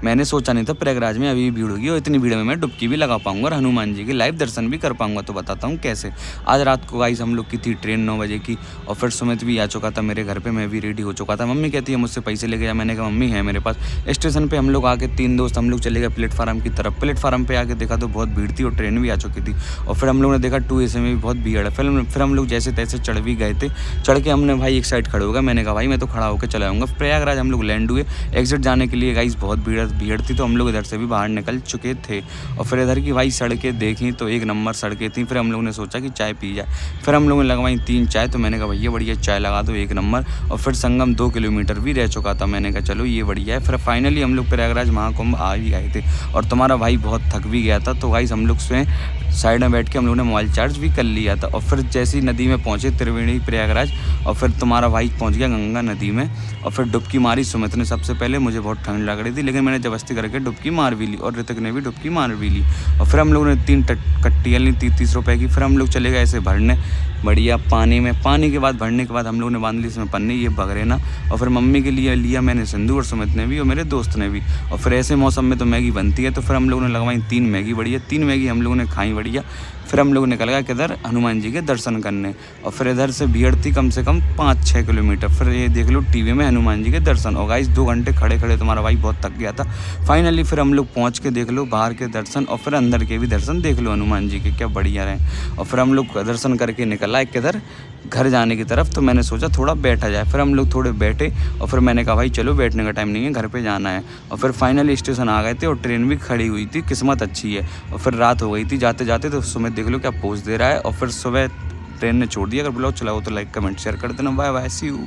मैंने सोचा नहीं था प्रयागराज में अभी भीड़ होगी और इतनी भीड़ में मैं डुबकी भी लगा पाऊंगा और हनुमान जी के लाइव दर्शन भी कर पाऊंगा। तो बताता हूँ कैसे। आज रात को गाइस हम लोग की थी ट्रेन 9 बजे की और फिर सुमित भी आ चुका था मेरे घर पे, मैं भी रेडी हो चुका था। मम्मी कहती है मुझसे पैसे लेके जा, मैंने कहा मम्मी है मेरे पास। स्टेशन पर हम लोग आके 3 दोस्त हम लोग चले गए प्लेटफार्म की तरफ। प्लेटफार्म पर आके देखा तो बहुत भीड़ थी और ट्रेन भी आ चुकी थी और फिर हम लोग ने देखा 2 AC में भी बहुत भीड़ है। फिर हम लोग जैसे तैसे चढ़ भी गए थे। चढ़ के हमने भाई एक साइड खड़े हो गए। मैंने कहा भाई मैं तो खड़ा होकर चला जाऊँगा। प्रयागराज हम लोग लैंड हुए, एग्जिट जाने के लिए गाइस बहुत भीड़ थी तो हम लोग इधर से भी बाहर निकल चुके थे। और फिर इधर की भाई सड़कें देखी तो एक नंबर सड़कें थी। फिर हम लोगों ने सोचा कि चाय पी जाए। फिर हम लोगों ने लगवाई 3 चाय। तो मैंने कहा भैया बढ़िया चाय लगा दो, एक नंबर। और फिर संगम 2 किलोमीटर भी रह चुका था। मैंने कहा चलो ये बढ़िया है। फिर फाइनली हम लोग प्रयागराज महाकुंभ आ भी गए थे और तुम्हारा भाई बहुत थक भी गया था। तो गाइस हम लोग से साइड में बैठ के हम लोगों ने मोबाइल चार्ज भी कर लिया था। और फिर जैसी नदी में पहुंचे त्रिवेणी प्रयागराज और फिर तुम्हारा भाई पहुंच गया गंगा नदी में और फिर डुबकी मारी सुमित ने सबसे पहले। मुझे बहुत ठंड लग रही थी लेकिन मैंने जबरदस्ती करके डुबकी मार भी ली और ऋतिक ने भी डुबकी मार भी ली। और फिर हम लोगों ने 3 कट्टियाँ ली 30 रुपए की। फिर हम लोग चले गए ऐसे भरने बढ़िया पानी में। पानी के बाद भरने के बाद हम लोगों ने बांध ली इसमें पन्नी, ये बगरेना। और फिर मम्मी के लिए लिया मैंने सिंधु और सुमित ने भी और मेरे दोस्त ने भी। और फिर ऐसे मौसम में तो मैगी बनती है तो फिर हम लोगों ने लगवाई 3 मैगी बढ़िया। 3 मैगी हम लोगों ने खाई बढ़िया। फिर हम लोग निकल गए किधर, हनुमान जी के दर्शन करने। और फिर इधर से भीड़ थी कम से कम 5-6 किलोमीटर। फिर ये देख लो टीवी में हनुमान जी के दर्शन। और गाइस 2 घंटे खड़े खड़े तुम्हारा भाई बहुत थक गया था। फाइनली फिर हम लोग पहुँच के देख लो बाहर के दर्शन और फिर अंदर के भी दर्शन देख लो हनुमान जी के, क्या बढ़िया रहे। और फिर हम लोग दर्शन करके निकल आए किधर, घर जाने की तरफ। तो मैंने सोचा थोड़ा बैठा जाए। फिर हम लोग थोड़े बैठे और फिर मैंने कहा भाई चलो बैठने का टाइम नहीं है, घर पे जाना है। और फिर फाइनली स्टेशन आ गए थे और ट्रेन भी खड़ी हुई थी, किस्मत अच्छी है। और फिर रात हो गई थी जाते जाते। तो सुमित देख लो क्या पोज दे रहा है। और फिर सुबह ट्रेन ने छोड़ दिया। अगर ब्लॉग चलाओ तो लाइक कमेंट शेयर कर देना। Bye bye, see you.